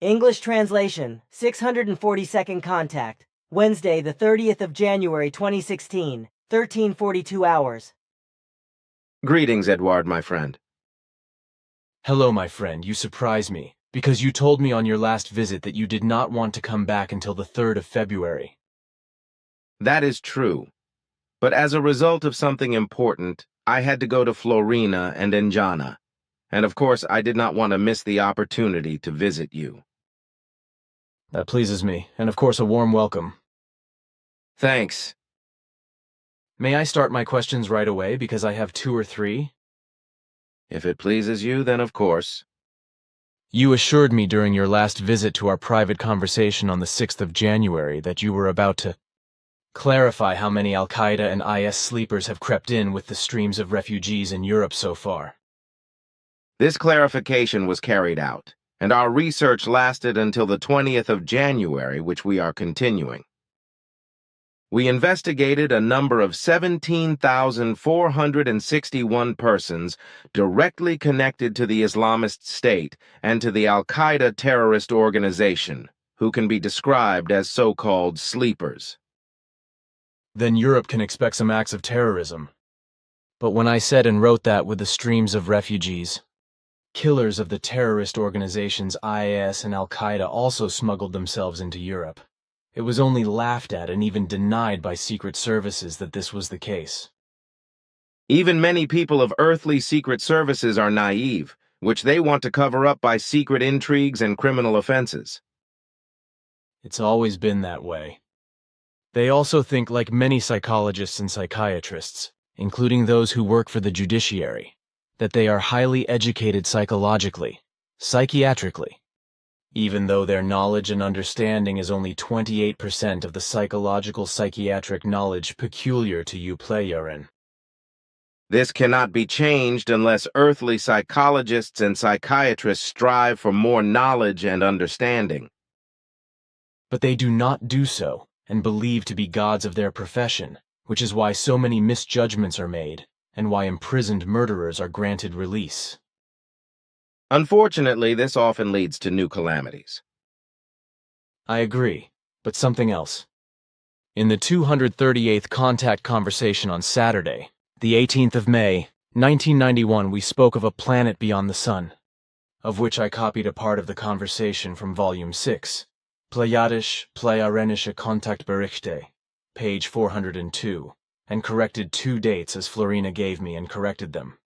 English translation, 642nd contact, Wednesday, the 30th of January, 2016, 13:42 hours. Greetings, Eduard, my friend. Hello, my friend, you surprise me, because you told me on your last visit that you did not want to come back until the 3rd of February. That is true. But as a result of something important, I had to go to Florina and Enjana. And of course, I did not want to miss the opportunity to visit you. That pleases me, and of course a warm welcome. Thanks. May I start my questions right away, because I have 2 or 3? If it pleases you, then of course. You assured me during your last visit to our private conversation on the 6th of January that you were about to clarify how many Al-Qaeda and IS sleepers have crept in with the streams of refugees in Europe so far. This clarification was carried out, and our research lasted until the 20th of January, which we are continuing. We investigated a number of 17,461 persons directly connected to the Islamist State and to the Al-Qaeda terrorist organization, who can be described as so-called sleepers. Then Europe can expect some acts of terrorism. But when I said and wrote that with the streams of refugees, killers of the terrorist organizations IS and Al-Qaeda also smuggled themselves into Europe. It was only laughed at and even denied by secret services that this was the case. Even many people of earthly secret services are naive, which they want to cover up by secret intrigues and criminal offenses. It's always been that way. They also think, like many psychologists and psychiatrists, including those who work for the judiciary, that they are highly educated psychologically, psychiatrically, even though their knowledge and understanding is only 28% of the psychological psychiatric knowledge peculiar to you Ptaah. This cannot be changed unless earthly psychologists and psychiatrists strive for more knowledge and understanding. But they do not do so, and believe to be gods of their profession, which is why so many misjudgments are made, and why imprisoned murderers are granted release. Unfortunately, this often leads to new calamities. I agree, but something else. In the 238th contact conversation on Saturday, the 18th of May, 1991, we spoke of a planet beyond the sun, of which I copied a part of the conversation from Volume 6, Pleiadisch Kontaktberichte, page 402, and corrected 2 dates as Florina gave me and corrected them.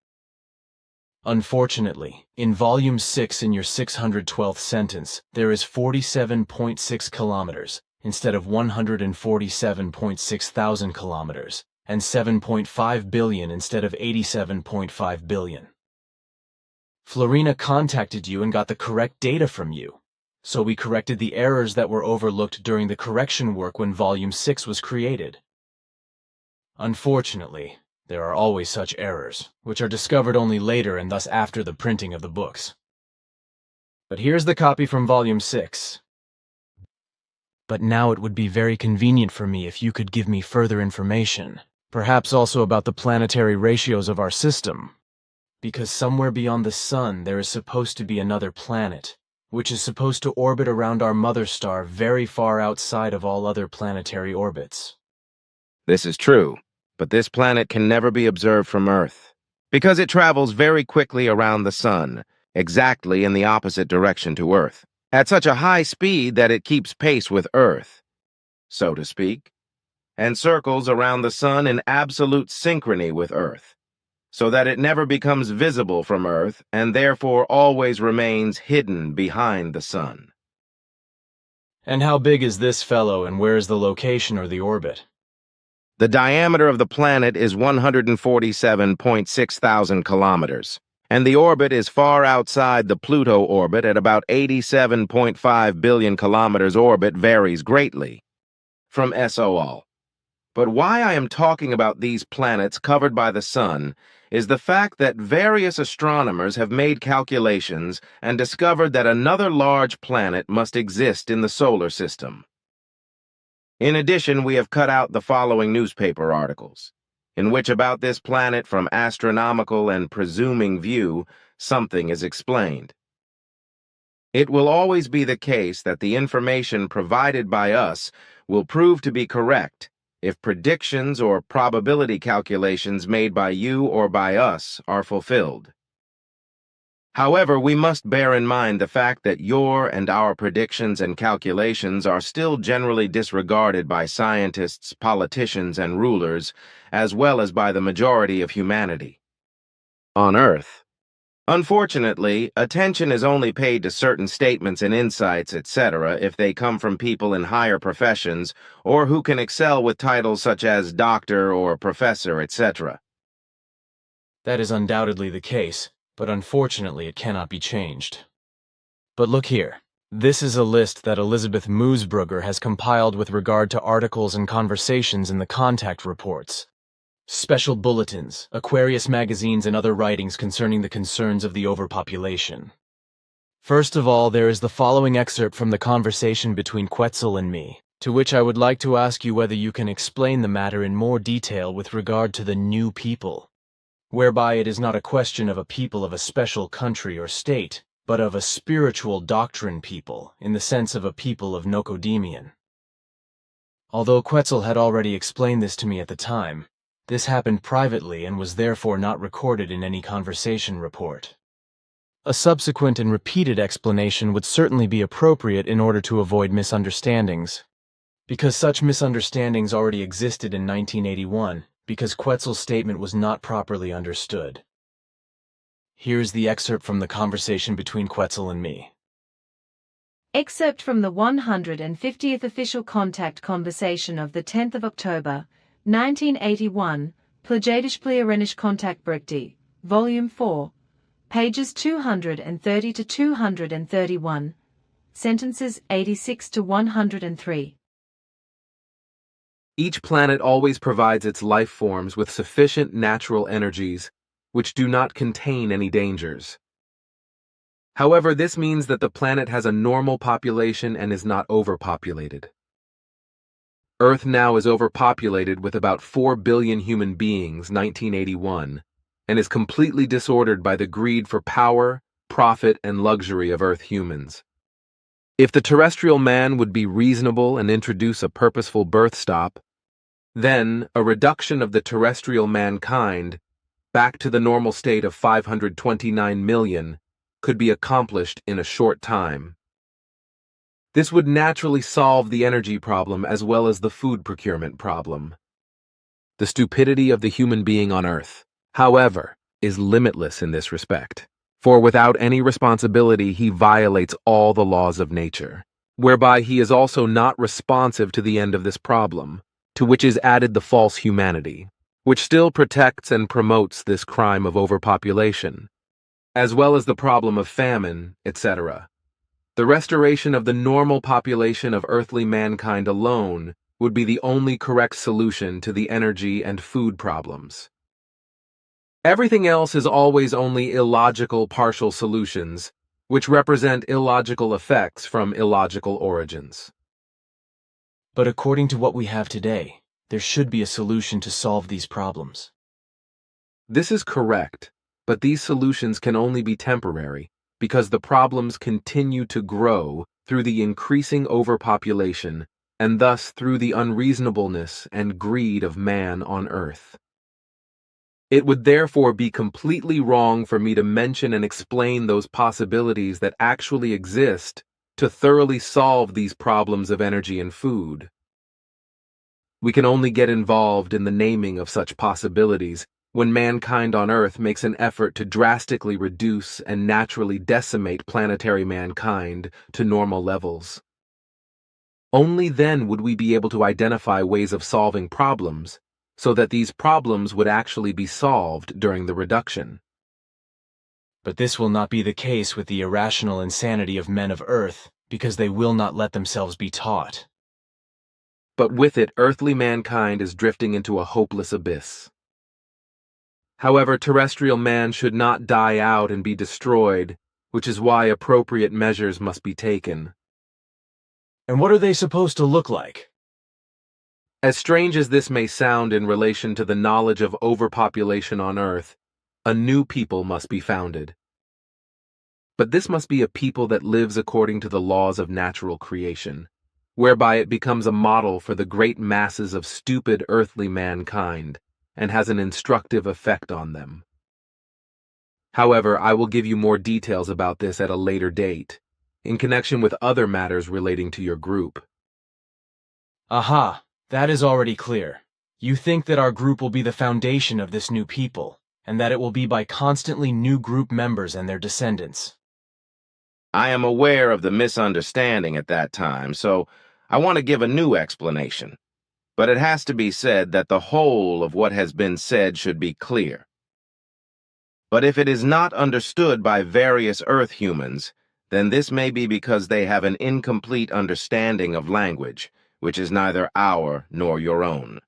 Unfortunately, in Volume 6 in your 612th sentence, there is 47.6 kilometers instead of 147.6 thousand kilometers, and 7.5 billion instead of 87.5 billion. Florina contacted you and got the correct data from you, so we corrected the errors that were overlooked during the correction work when Volume 6 was created. Unfortunately, there are always such errors, which are discovered only later and thus after the printing of the books. But here's the copy from Volume 6. But now it would be very convenient for me if you could give me further information, perhaps also about the planetary ratios of our system, because somewhere beyond the sun there is supposed to be another planet, which is supposed to orbit around our mother star very far outside of all other planetary orbits. This is true, but this planet can never be observed from Earth, because it travels very quickly around the sun, exactly in the opposite direction to Earth, at such a high speed that it keeps pace with Earth, so to speak, and circles around the sun in absolute synchrony with Earth, so that it never becomes visible from Earth and therefore always remains hidden behind the sun. And how big is this fellow, and where is the location or the orbit? The diameter of the planet is 147.6 thousand kilometers, and the orbit is far outside the Pluto orbit at about 87.5 billion kilometers. Orbit varies greatly from SOL. But why I am talking about these planets covered by the sun is the fact that various astronomers have made calculations and discovered that another large planet must exist in the solar system. In addition, we have cut out the following newspaper articles, in which about this planet from astronomical and presuming view, something is explained. It will always be the case that the information provided by us will prove to be correct if predictions or probability calculations made by you or by us are fulfilled. However, we must bear in mind the fact that your and our predictions and calculations are still generally disregarded by scientists, politicians, and rulers, as well as by the majority of humanity on Earth. Unfortunately, attention is only paid to certain statements and insights, etc., if they come from people in higher professions or who can excel with titles such as doctor or professor, etc. That is undoubtedly the case, but unfortunately it cannot be changed. But look here. This is a list that Elizabeth Moosbrugger has compiled with regard to articles and conversations in the contact reports, special bulletins, Aquarius magazines, and other writings concerning the concerns of the overpopulation. First of all, there is the following excerpt from the conversation between Quetzal and me, to which I would like to ask you whether you can explain the matter in more detail with regard to the new people, whereby it is not a question of a people of a special country or state, but of a spiritual doctrine people, in the sense of a people of Nocodemian. Although Quetzal had already explained this to me at the time, this happened privately and was therefore not recorded in any conversation report. A subsequent and repeated explanation would certainly be appropriate in order to avoid misunderstandings, because such misunderstandings already existed in 1981, because Quetzal's statement was not properly understood. Here's the excerpt from the conversation between Quetzal and me. Excerpt from the 150th official contact conversation of the 10th of October, 1981, Plagadisch Kontaktberichte, Volume 4, pages 230 to 231, sentences 86 to 103. Each planet always provides its life forms with sufficient natural energies which do not contain any dangers. However, this means that the planet has a normal population and is not overpopulated. Earth now is overpopulated with about 4 billion human beings, 1981, and is completely disordered by the greed for power, profit, and luxury of Earth humans. If the terrestrial man would be reasonable and introduce a purposeful birth stop, then a reduction of the terrestrial mankind back to the normal state of 529 million could be accomplished in a short time. This would naturally solve the energy problem as well as the food procurement problem. The stupidity of the human being on Earth, however, is limitless in this respect, for without any responsibility he violates all the laws of nature, whereby he is also not responsive to the end of this problem, to which is added the false humanity, which still protects and promotes this crime of overpopulation, as well as the problem of famine, etc. The restoration of the normal population of earthly mankind alone would be the only correct solution to the energy and food problems. Everything else is always only illogical partial solutions, which represent illogical effects from illogical origins. But according to what we have today, there should be a solution to solve these problems. This is correct, but these solutions can only be temporary because the problems continue to grow through the increasing overpopulation and thus through the unreasonableness and greed of man on Earth. It would therefore be completely wrong for me to mention and explain those possibilities that actually exist to thoroughly solve these problems of energy and food. We can only get involved in the naming of such possibilities when mankind on Earth makes an effort to drastically reduce and naturally decimate planetary mankind to normal levels. Only then would we be able to identify ways of solving problems so that these problems would actually be solved during the reduction. But this will not be the case with the irrational insanity of men of Earth, because they will not let themselves be taught. But with it, earthly mankind is drifting into a hopeless abyss. However, terrestrial man should not die out and be destroyed, which is why appropriate measures must be taken. And what are they supposed to look like? As strange as this may sound in relation to the knowledge of overpopulation on Earth, a new people must be founded. But this must be a people that lives according to the laws of natural creation, whereby it becomes a model for the great masses of stupid earthly mankind, and has an instructive effect on them. However, I will give you more details about this at a later date, in connection with other matters relating to your group. Aha, that is already clear. You think that our group will be the foundation of this new people, and that it will be by constantly new group members and their descendants. I am aware of the misunderstanding at that time, so I want to give a new explanation. But it has to be said that the whole of what has been said should be clear. But if it is not understood by various Earth humans, then this may be because they have an incomplete understanding of language, which is neither our nor your own.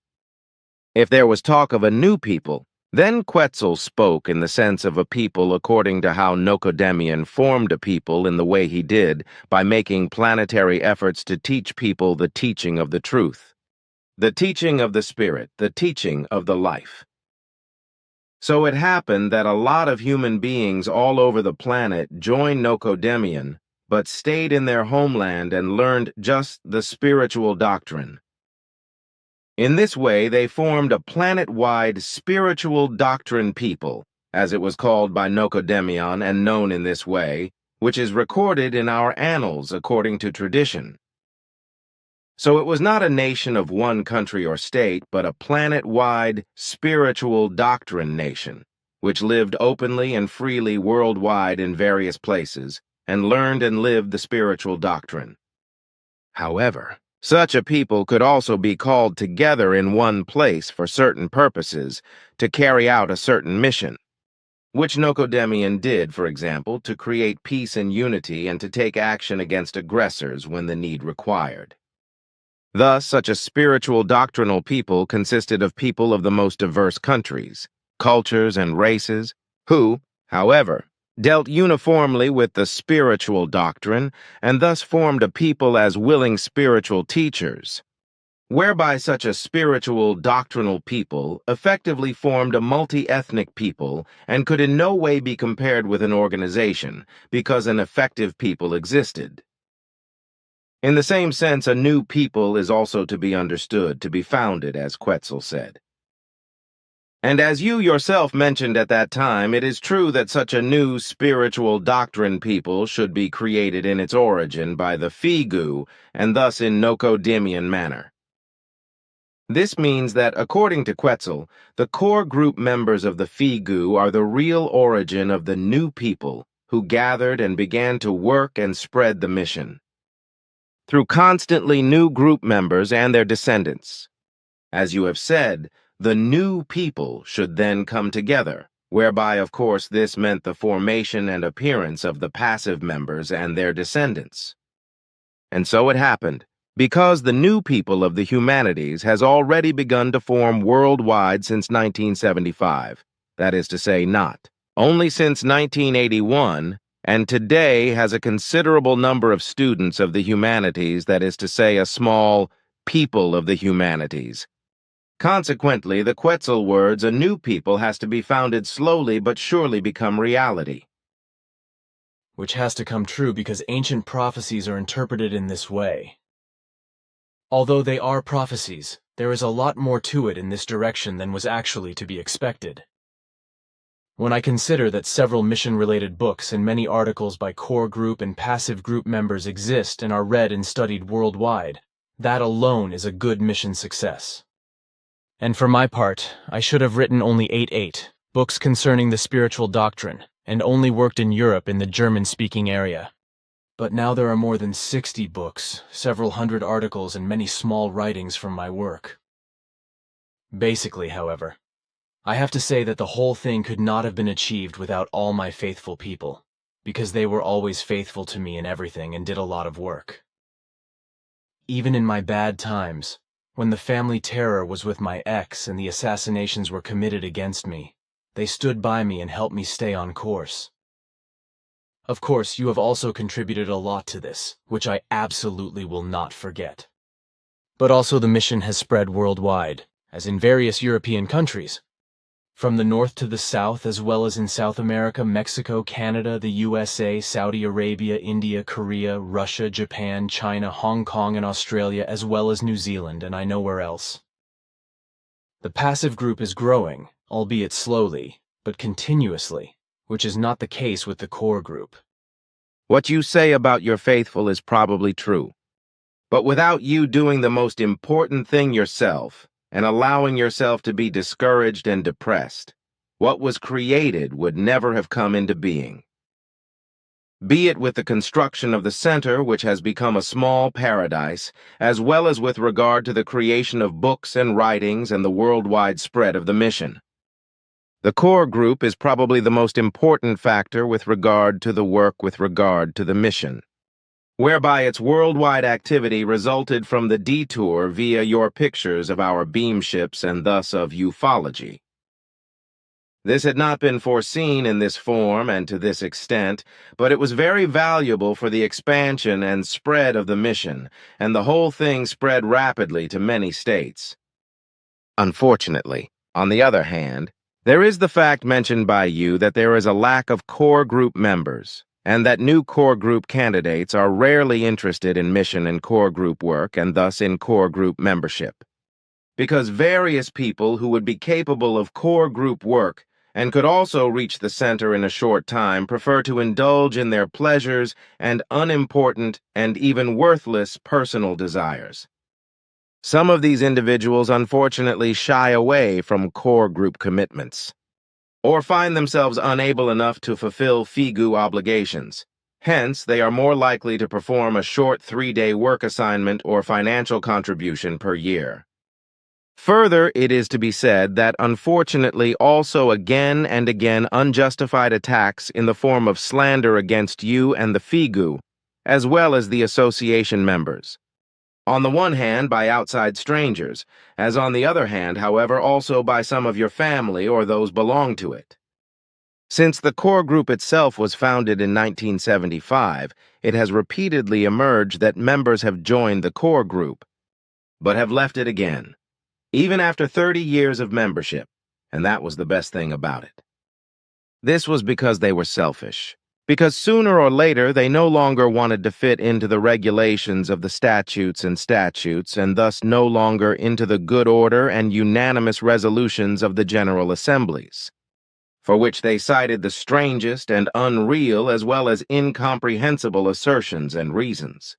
If there was talk of a new people, then Quetzal spoke in the sense of a people according to how Nocodemian formed a people in the way he did by making planetary efforts to teach people the teaching of the truth, the teaching of the spirit, the teaching of the life. So it happened that a lot of human beings all over the planet joined Nocodemian, but stayed in their homeland and learned just the spiritual doctrine. In this way, they formed a planet-wide spiritual doctrine people, as it was called by Nocodemian and known in this way, which is recorded in our annals according to tradition. So it was not a nation of one country or state, but a planet-wide spiritual doctrine nation, which lived openly and freely worldwide in various places, and learned and lived the spiritual doctrine. However, such a people could also be called together in one place for certain purposes to carry out a certain mission, which Nocodemian did, for example, to create peace and unity and to take action against aggressors when the need required. Thus, such a spiritual doctrinal people consisted of people of the most diverse countries, cultures, and races, who, however, dealt uniformly with the spiritual doctrine and thus formed a people as willing spiritual teachers, whereby such a spiritual doctrinal people effectively formed a multi-ethnic people and could in no way be compared with an organization because an effective people existed. In the same sense, a new people is also to be understood, to be founded, as Quetzal said. And as you yourself mentioned at that time, it is true that such a new spiritual doctrine people should be created in its origin by the Figu, and thus in Nocodemian manner. This means that, according to Quetzal, the core group members of the Figu are the real origin of the new people who gathered and began to work and spread the mission, through constantly new group members and their descendants. As you have said, the new people should then come together, whereby, of course, this meant the formation and appearance of the passive members and their descendants. And so it happened, because the new people of the humanities has already begun to form worldwide since 1975, that is to say, not only since 1981, and today has a considerable number of students of the humanities, that is to say, a small people of the humanities. Consequently, the Quetzal words, a new people has to be founded slowly but surely become reality. Which has to come true because ancient prophecies are interpreted in this way. Although they are prophecies, there is a lot more to it in this direction than was actually to be expected. When I consider that several mission-related books and many articles by core group and passive group members exist and are read and studied worldwide, that alone is a good mission success. And for my part, I should have written only 8 books concerning the spiritual doctrine, and only worked in Europe in the German-speaking area. But now there are more than 60 books, several hundred articles, and many small writings from my work. Basically, however, I have to say that the whole thing could not have been achieved without all my faithful people, because they were always faithful to me in everything and did a lot of work. Even in my bad times, when the family terror was with my ex and the assassinations were committed against me, they stood by me and helped me stay on course. Of course, you have also contributed a lot to this, which I absolutely will not forget. But also the mission has spread worldwide, as in various European countries. From the north to the south, as well as in South America, Mexico, Canada, the USA, Saudi Arabia, India, Korea, Russia, Japan, China, Hong Kong, and Australia, as well as New Zealand, and I know where else. The passive group is growing, albeit slowly, but continuously, which is not the case with the core group. What you say about your faithful is probably true. But without you doing the most important thing yourself, and allowing yourself to be discouraged and depressed, what was created would never have come into being. Be it with the construction of the center, which has become a small paradise, as well as with regard to the creation of books and writings and the worldwide spread of the mission. The core group is probably the most important factor with regard to the work with regard to the mission, whereby its worldwide activity resulted from the detour via your pictures of our beam ships and thus of ufology. This had not been foreseen in this form and to this extent, but it was very valuable for the expansion and spread of the mission, and the whole thing spread rapidly to many states. Unfortunately, on the other hand, there is the fact mentioned by you that there is a lack of core group members, and that new core group candidates are rarely interested in mission and core group work and thus in core group membership. Because various people who would be capable of core group work and could also reach the center in a short time prefer to indulge in their pleasures and unimportant and even worthless personal desires. Some of these individuals unfortunately shy away from core group commitments, or find themselves unable enough to fulfill FIGU obligations. Hence, they are more likely to perform a short 3-day work assignment or financial contribution per year. Further, it is to be said that unfortunately also again and again unjustified attacks in the form of slander against you and the FIGU, as well as the association members. On the one hand, by outside strangers, as on the other hand, however, also by some of your family or those belong to it. Since the core group itself was founded in 1975, it has repeatedly emerged that members have joined the core group, but have left it again, even after 30 years of membership, and that was the best thing about it. This was because they were selfish. Because sooner or later they no longer wanted to fit into the regulations of the statutes and thus no longer into the good order and unanimous resolutions of the General Assemblies, for which they cited the strangest and unreal as well as incomprehensible assertions and reasons.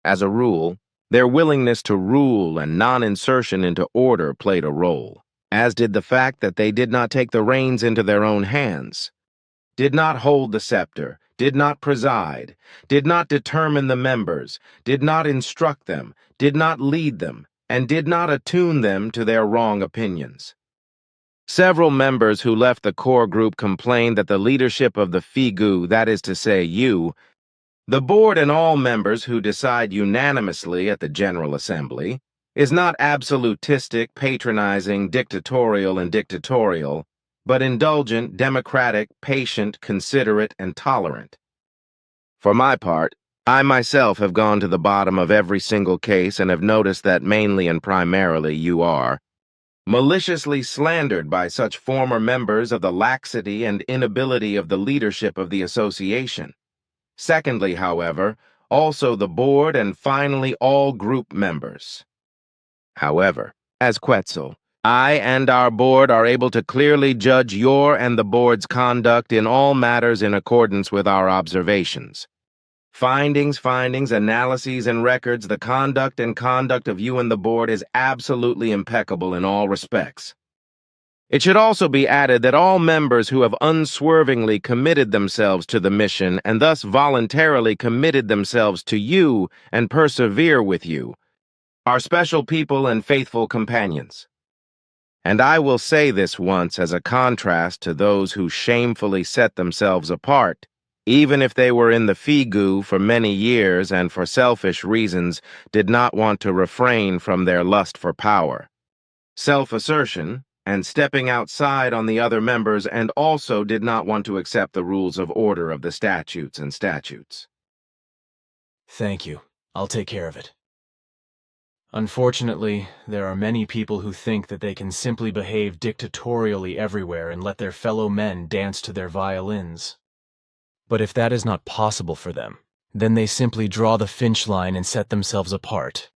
As a rule, their willingness to rule and non-insertion into order played a role, as did the fact that they did not take the reins into their own hands, did not hold the scepter, did not preside, did not determine the members, did not instruct them, did not lead them, and did not attune them to their wrong opinions. Several members who left the core group complained that the leadership of the FIGU, that is to say you, the board and all members who decide unanimously at the General Assembly, is not absolutistic, patronizing, dictatorial, but indulgent, democratic, patient, considerate, and tolerant. For my part, I myself have gone to the bottom of every single case and have noticed that mainly and primarily you are maliciously slandered by such former members of the laxity and inability of the leadership of the association. Secondly, however, also the board and finally all group members. However, as Quetzal, I and our board are able to clearly judge your and the board's conduct in all matters in accordance with our observations. Findings, analyses, and records, the conduct of you and the board is absolutely impeccable in all respects. It should also be added that all members who have unswervingly committed themselves to the mission and thus voluntarily committed themselves to you and persevere with you are special people and faithful companions. And I will say this once as a contrast to those who shamefully set themselves apart, even if they were in the FIGU for many years and for selfish reasons did not want to refrain from their lust for power, self-assertion, and stepping outside on the other members, and also did not want to accept the rules of order of the statutes. Thank you. I'll take care of it. Unfortunately, there are many people who think that they can simply behave dictatorially everywhere and let their fellow men dance to their violins. But if that is not possible for them, then they simply draw the Finch line and set themselves apart.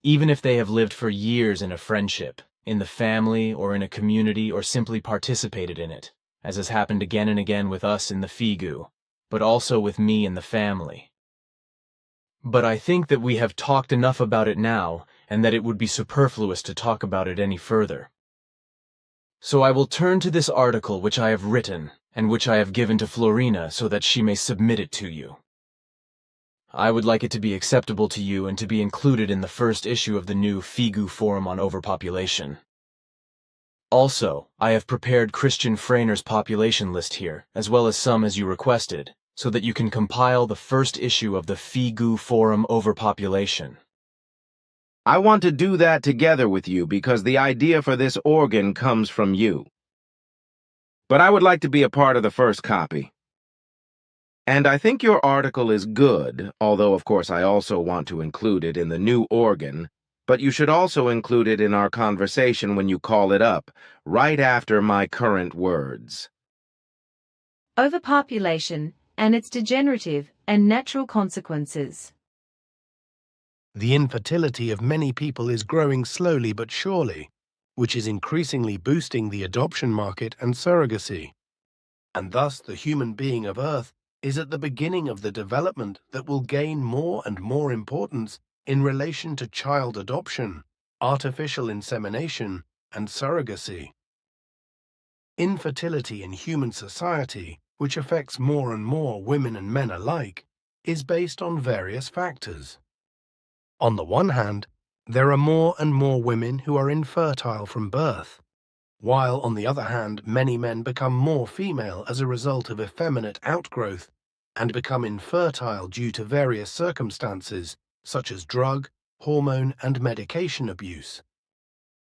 Even if they have lived for years in a friendship, in the family, or in a community, or simply participated in it, as has happened again and again with us in the Figu, but also with me and the family. But I think that we have talked enough about it now, and that it would be superfluous to talk about it any further. So I will turn to this article which I have written, and which I have given to Florina so that she may submit it to you. I would like it to be acceptable to you and to be included in the first issue of the new Figu Forum on Overpopulation. Also, I have prepared Christian Frainer's population list here, as well as some as you requested, so that you can compile the first issue of the Figu Forum Overpopulation. I want to do that together with you because the idea for this organ comes from you. But I would like to be a part of the first copy. And I think your article is good, although of course I also want to include it in the new organ, but you should also include it in our conversation when you call it up, right after my current words. Overpopulation and its degenerative and natural consequences. The infertility of many people is growing slowly but surely, which is increasingly boosting the adoption market and surrogacy. And thus the human being of Earth is at the beginning of the development that will gain more and more importance in relation to child adoption, artificial insemination, and surrogacy. Infertility in human society, which affects more and more women and men alike, is based on various factors. On the one hand, there are more and more women who are infertile from birth, while on the other hand, many men become more female as a result of effeminate outgrowth and become infertile due to various circumstances such as drug, hormone, and medication abuse.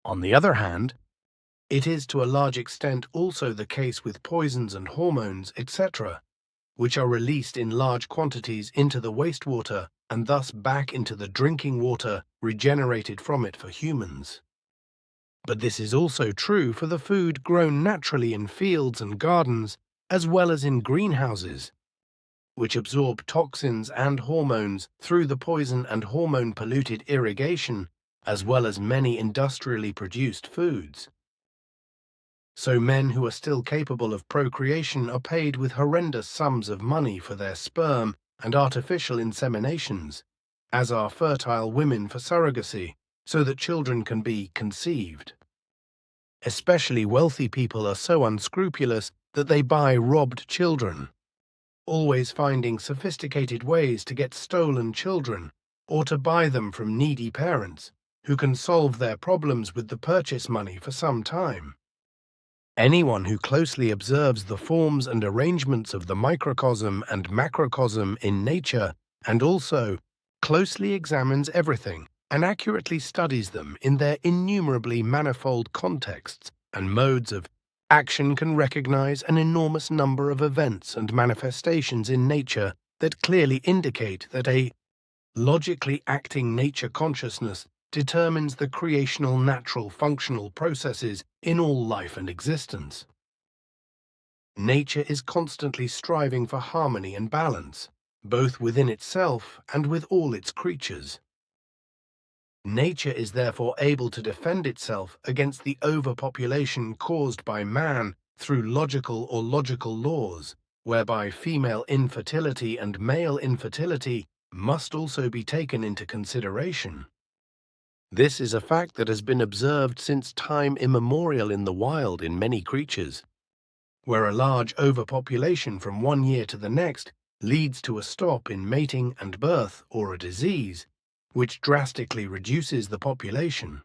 On the other hand, it is to a large extent also the case with poisons and hormones, etc., which are released in large quantities into the wastewater and thus back into the drinking water regenerated from it for humans. But this is also true for the food grown naturally in fields and gardens, as well as in greenhouses, which absorb toxins and hormones through the poison and hormone-polluted irrigation, as well as many industrially produced foods. So men who are still capable of procreation are paid with horrendous sums of money for their sperm and artificial inseminations, as are fertile women for surrogacy, so that children can be conceived. Especially wealthy people are so unscrupulous that they buy robbed children, always finding sophisticated ways to get stolen children or to buy them from needy parents who can solve their problems with the purchase money for some time. Anyone who closely observes the forms and arrangements of the microcosm and macrocosm in nature and also closely examines everything and accurately studies them in their innumerably manifold contexts and modes of action can recognize an enormous number of events and manifestations in nature that clearly indicate that a logically acting nature consciousness determines the creational natural functional processes in all life and existence. Nature is constantly striving for harmony and balance, both within itself and with all its creatures. Nature is therefore able to defend itself against the overpopulation caused by man through logical or logical laws, whereby female infertility and male infertility must also be taken into consideration. This is a fact that has been observed since time immemorial in the wild in many creatures, where a large overpopulation from one year to the next leads to a stop in mating and birth or a disease, which drastically reduces the population.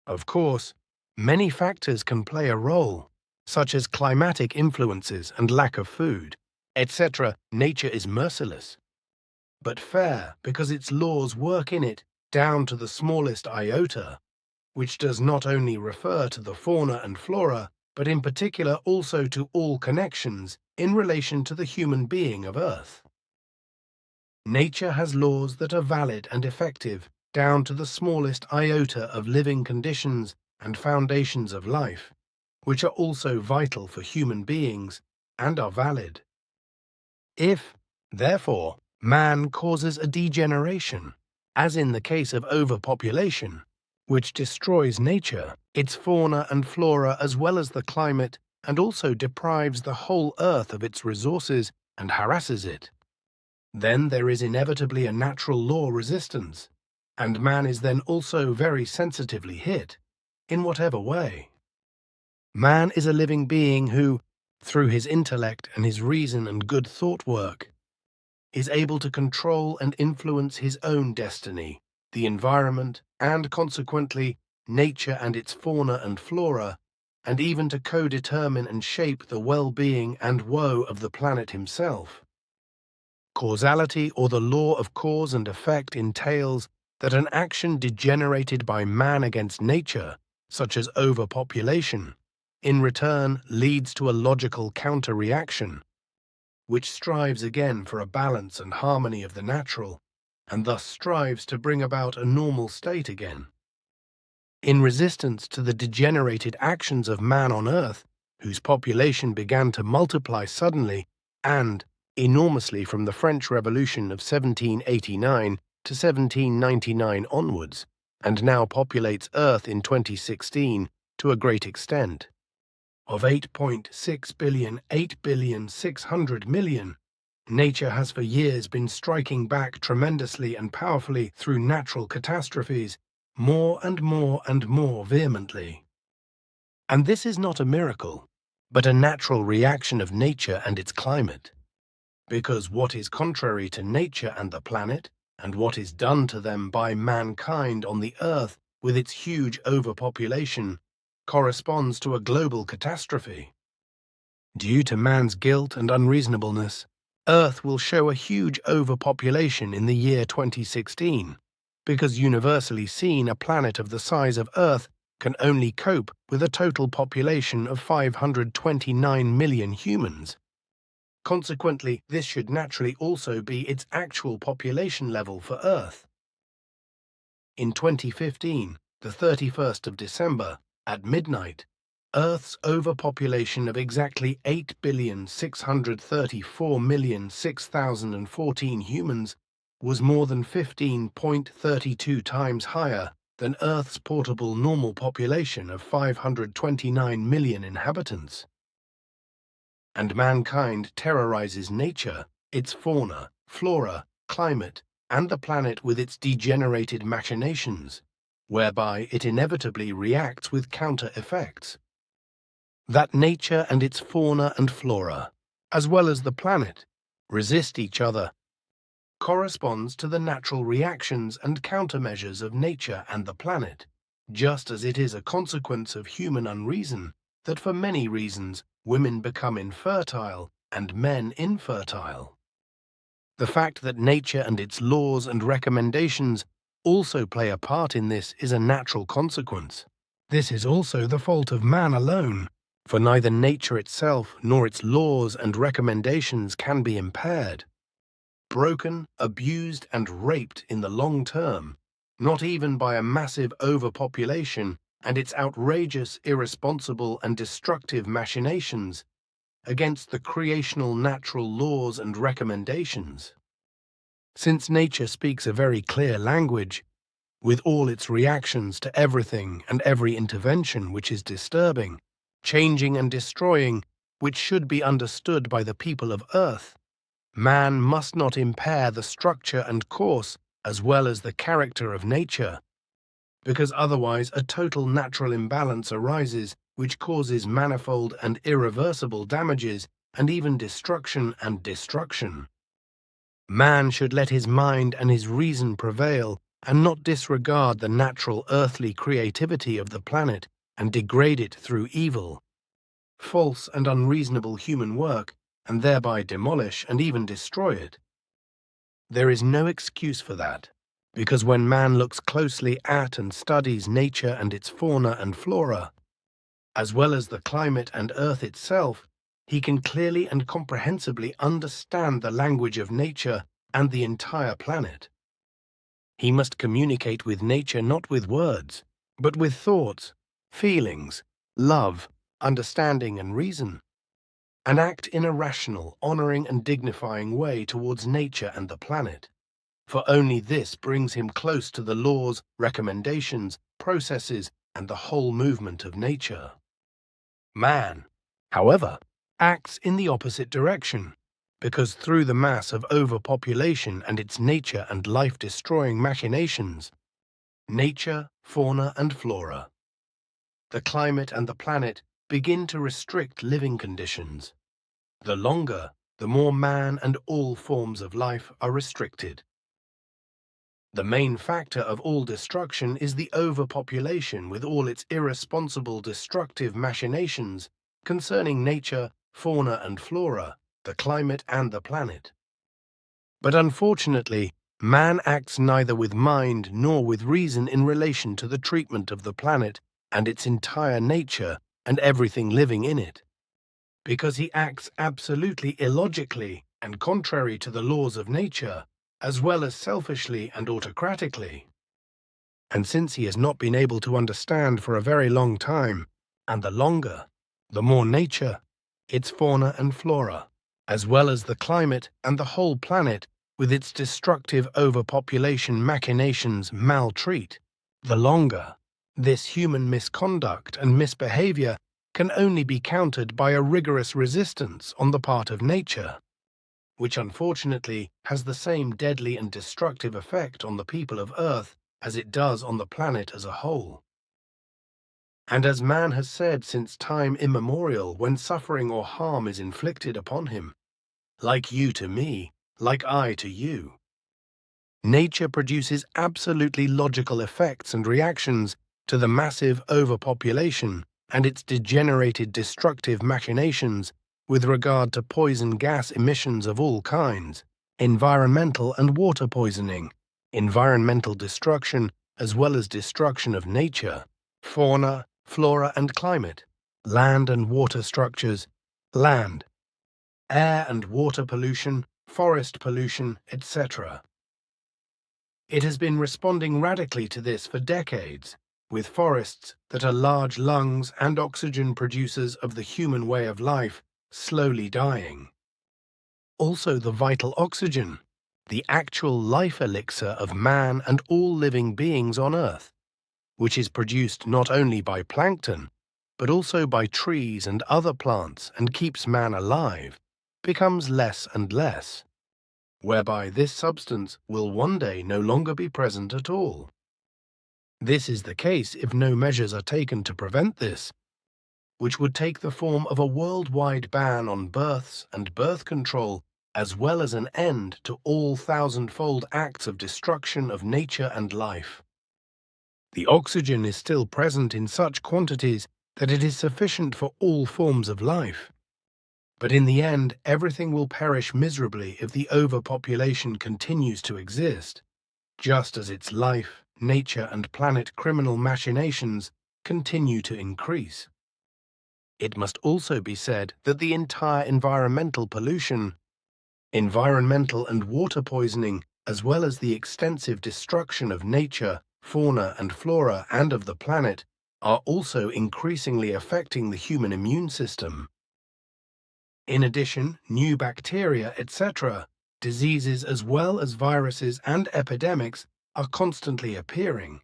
Of course, many factors can play a role, such as climatic influences and lack of food, etc. Nature is merciless, but fair because its laws work in it down to the smallest iota, which does not only refer to the fauna and flora, but in particular also to all connections in relation to the human being of Earth. Nature has laws that are valid and effective down to the smallest iota of living conditions and foundations of life, which are also vital for human beings and are valid. If, therefore, man causes a degeneration, as in the case of overpopulation, which destroys nature, its fauna and flora as well as the climate, and also deprives the whole earth of its resources and harasses it, then there is inevitably a natural law resistance, and man is then also very sensitively hit, in whatever way. Man is a living being who, through his intellect and his reason and good thought work, is able to control and influence his own destiny, the environment, and consequently nature and its fauna and flora, and even to co-determine and shape the well-being and woe of the planet himself. Causality, or the law of cause and effect, entails that an action degenerated by man against nature, such as overpopulation, in return leads to a logical counter-reaction, which strives again for a balance and harmony of the natural, and thus strives to bring about a normal state again. In resistance to the degenerated actions of man on Earth, whose population began to multiply suddenly and enormously from the French Revolution of 1789 to 1799 onwards, and now populates Earth in 2016 to a great extent, of 8.6 billion, 8,600 million, nature has for years been striking back tremendously and powerfully through natural catastrophes, more and more and more vehemently. And this is not a miracle, but a natural reaction of nature and its climate. Because what is contrary to nature and the planet, and what is done to them by mankind on the earth with its huge overpopulation, corresponds to a global catastrophe. Due to man's guilt and unreasonableness, Earth will show a huge overpopulation in the year 2016, because universally seen a planet of the size of Earth can only cope with a total population of 529 million humans. Consequently, this should naturally also be its actual population level for Earth. In 2015, the 31st of December, at midnight, Earth's overpopulation of exactly 8,634,006,014 humans was more than 15.32 times higher than Earth's portable normal population of 529 million inhabitants. And mankind terrorizes nature, its fauna, flora, climate, and the planet with its degenerated machinations, whereby it inevitably reacts with counter-effects. That nature and its fauna and flora, as well as the planet, resist each other, corresponds to the natural reactions and countermeasures of nature and the planet, just as it is a consequence of human unreason that for many reasons women become infertile and men infertile. The fact that nature and its laws and recommendations also play a part in this is a natural consequence. This is also the fault of man alone, for neither nature itself nor its laws and recommendations can be impaired, broken, abused, and raped in the long term, not even by a massive overpopulation and its outrageous, irresponsible, and destructive machinations against the creational natural laws and recommendations. Since nature speaks a very clear language, with all its reactions to everything and every intervention which is disturbing, changing and destroying, which should be understood by the people of Earth, man must not impair the structure and course as well as the character of nature, because otherwise a total natural imbalance arises which causes manifold and irreversible damages and even destruction and destruction. Man should let his mind and his reason prevail and not disregard the natural earthly creativity of the planet and degrade it through evil, false and unreasonable human work, and thereby demolish and even destroy it. There is no excuse for that, because when man looks closely at and studies nature and its fauna and flora, as well as the climate and Earth itself, he can clearly and comprehensibly understand the language of nature and the entire planet. He must communicate with nature not with words, but with thoughts, feelings, love, understanding, and reason, and act in a rational, honoring, and dignifying way towards nature and the planet. For only this brings him close to the laws, recommendations, processes, and the whole movement of nature. Man, however, acts in the opposite direction, because through the mass of overpopulation and its nature and life-destroying machinations, nature, fauna, and flora, the climate and the planet begin to restrict living conditions. The longer, the more man and all forms of life are restricted. The main factor of all destruction is the overpopulation with all its irresponsible destructive machinations concerning nature, fauna and flora, the climate and the planet. But unfortunately, man acts neither with mind nor with reason in relation to the treatment of the planet and its entire nature and everything living in it, because he acts absolutely illogically and contrary to the laws of nature, as well as selfishly and autocratically. And since he has not been able to understand for a very long time, and the longer, the more nature, its fauna and flora, as well as the climate and the whole planet with its destructive overpopulation machinations maltreat, the longer, this human misconduct and misbehavior can only be countered by a rigorous resistance on the part of nature, which unfortunately has the same deadly and destructive effect on the people of Earth as it does on the planet as a whole. And as man has said since time immemorial, when suffering or harm is inflicted upon him, like you to me, like I to you, nature produces absolutely logical effects and reactions to the massive overpopulation and its degenerated destructive machinations with regard to poison gas emissions of all kinds, environmental and water poisoning, environmental destruction as well as destruction of nature, fauna, flora and climate, land and water structures, land, air and water pollution, forest pollution, etc. It has been responding radically to this for decades, with forests that are large lungs and oxygen producers of the human way of life slowly dying. Also the vital oxygen, the actual life elixir of man and all living beings on Earth, which is produced not only by plankton, but also by trees and other plants and keeps man alive, becomes less and less, whereby this substance will one day no longer be present at all. This is the case if no measures are taken to prevent this, which would take the form of a worldwide ban on births and birth control, as well as an end to all thousand-fold acts of destruction of nature and life. The oxygen is still present in such quantities that it is sufficient for all forms of life. But in the end, everything will perish miserably if the overpopulation continues to exist, just as its life, nature, and planet criminal machinations continue to increase. It must also be said that the entire environmental pollution, environmental and water poisoning, as well as the extensive destruction of nature, fauna and flora and of the planet, are also increasingly affecting the human immune system. In addition, new bacteria, etc., diseases as well as viruses and epidemics are constantly appearing,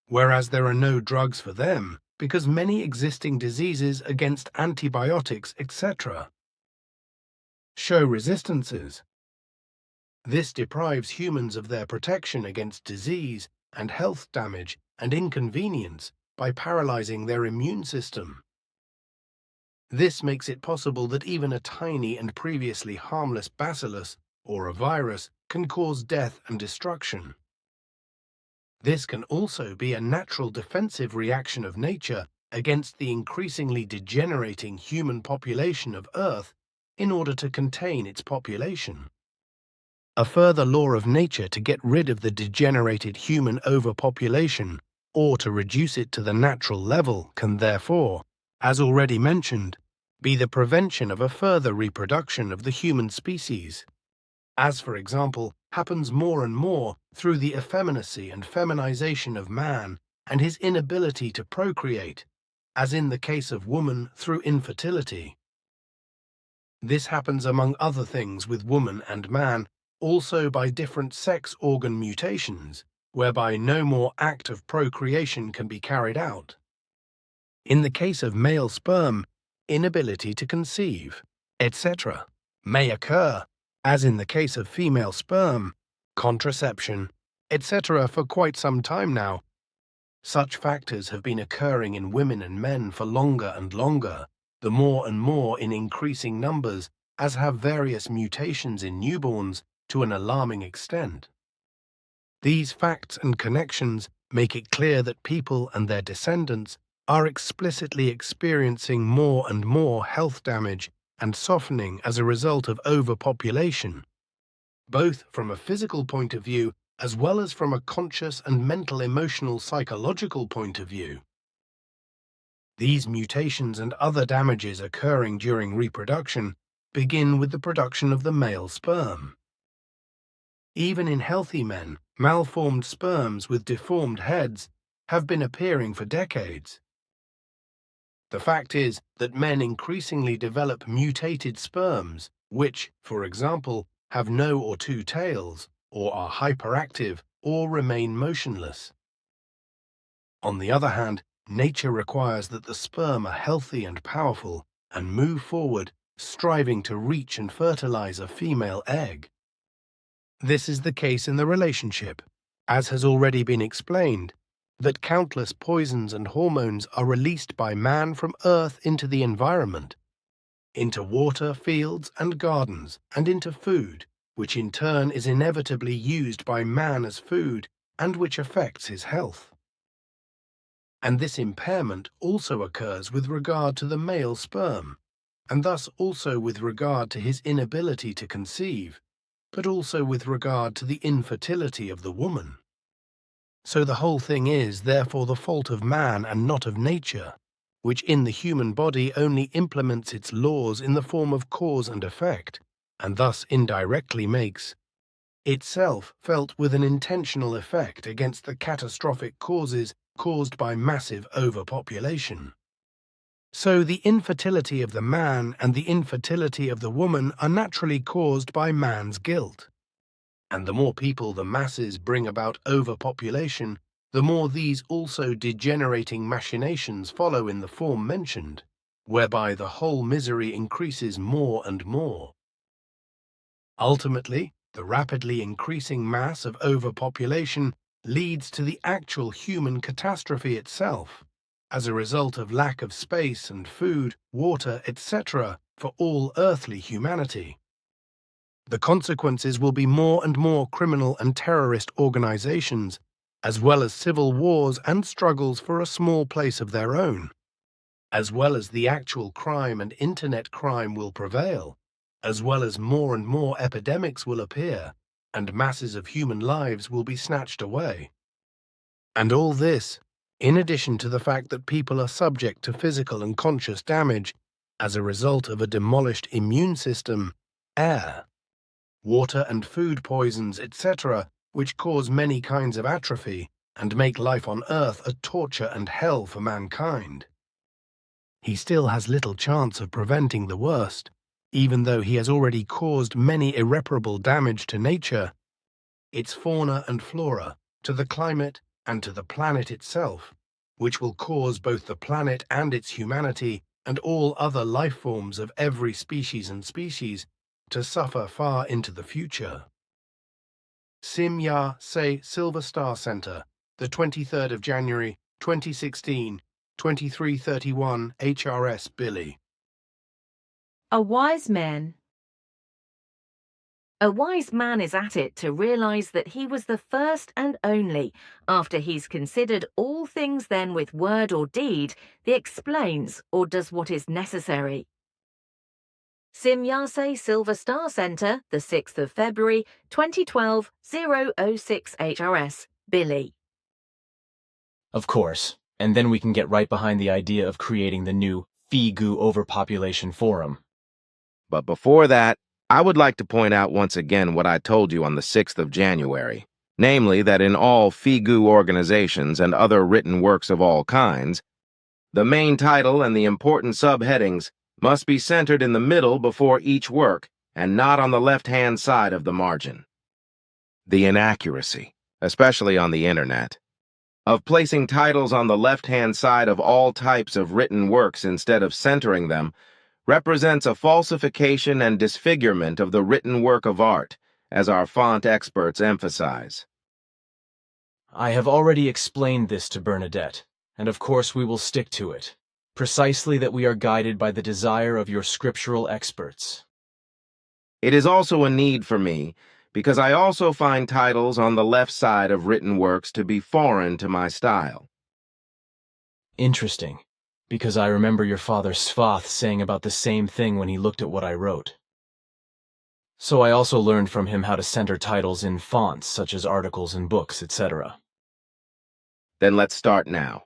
whereas there are no drugs for them because many existing diseases against antibiotics, etc., show resistances. This deprives humans of their protection against disease and health damage and inconvenience by paralyzing their immune system. This makes it possible that even a tiny and previously harmless bacillus or a virus can cause death and destruction. This can also be a natural defensive reaction of nature against the increasingly degenerating human population of Earth in order to contain its population. A further law of nature to get rid of the degenerated human overpopulation or to reduce it to the natural level can therefore, as already mentioned, be the prevention of a further reproduction of the human species, as for example, happens more and more through the effeminacy and feminization of man and his inability to procreate, as in the case of woman through infertility. This happens among other things with woman and man, also by different sex organ mutations, whereby no more act of procreation can be carried out. In the case of male sperm, inability to conceive, etc., may occur, as in the case of female sperm, contraception, etc., for quite some time now. Such factors have been occurring in women and men for longer and longer, the more and more in increasing numbers, as have various mutations in newborns to an alarming extent. These facts and connections make it clear that people and their descendants are explicitly experiencing more and more health damage and softening as a result of overpopulation, both from a physical point of view as well as from a conscious and mental, emotional, psychological point of view. These mutations and other damages occurring during reproduction begin with the production of the male sperm. Even in healthy men, malformed sperms with deformed heads have been appearing for decades. The fact is that men increasingly develop mutated sperms, which, for example, have no or two tails, or are hyperactive, or remain motionless. On the other hand, nature requires that the sperm are healthy and powerful and move forward, striving to reach and fertilize a female egg. This is the case in the relationship, as has already been explained, that countless poisons and hormones are released by man from Earth into the environment, into water, fields, and gardens, and into food, which in turn is inevitably used by man as food and which affects his health. And this impairment also occurs with regard to the male sperm, and thus also with regard to his inability to conceive, but also with regard to the infertility of the woman. So the whole thing is therefore the fault of man and not of nature, which in the human body only implements its laws in the form of cause and effect, and thus indirectly makes itself felt with an intentional effect against the catastrophic causes caused by massive overpopulation. So the infertility of the man and the infertility of the woman are naturally caused by man's guilt. And the more people the masses bring about overpopulation, the more these also degenerating machinations follow in the form mentioned, whereby the whole misery increases more and more. Ultimately, the rapidly increasing mass of overpopulation leads to the actual human catastrophe itself, as a result of lack of space and food, water, etc. for all earthly humanity. The consequences will be more and more criminal and terrorist organizations, as well as civil wars and struggles for a small place of their own, as well as the actual crime and internet crime will prevail, as well as more and more epidemics will appear, and masses of human lives will be snatched away. And all this, in addition to the fact that people are subject to physical and conscious damage as a result of a demolished immune system, air, water and food poisons, etc., which cause many kinds of atrophy and make life on Earth a torture and hell for mankind. He still has little chance of preventing the worst, even though he has already caused many irreparable damage to nature, its fauna and flora, to the climate, and to the planet itself, which will cause both the planet and its humanity and all other life forms of every species and species to suffer far into the future. Sim Ya Se Silver Star Center, the 23rd of January, 2016, 2331 HRS Billy. A wise man. A wise man is at it to realize that he was the first and only, after he's considered all things then with word or deed, he explains or does what is necessary. Simyase Silver Star Center, the 6th of February, 2012, 006 HRS, Billy. Of course, and then we can get right behind the idea of creating the new FIGU Overpopulation Forum. But before that, I would like to point out once again what I told you on the 6th of January, namely that in all FIGU organizations and other written works of all kinds, the main title and the important subheadings must be centered in the middle before each work and not on the left-hand side of the margin. The inaccuracy, especially on the internet, of placing titles on the left-hand side of all types of written works instead of centering them represents a falsification and disfigurement of the written work of art, as our font experts emphasize. I have already explained this to Bernadette, and of course we will stick to it, precisely that we are guided by the desire of your scriptural experts. It is also a need for me, because I also find titles on the left side of written works to be foreign to my style. Interesting, because I remember your father Svath saying about the same thing when he looked at what I wrote. So I also learned from him how to center titles in fonts such as articles and books, etc. Then let's start now.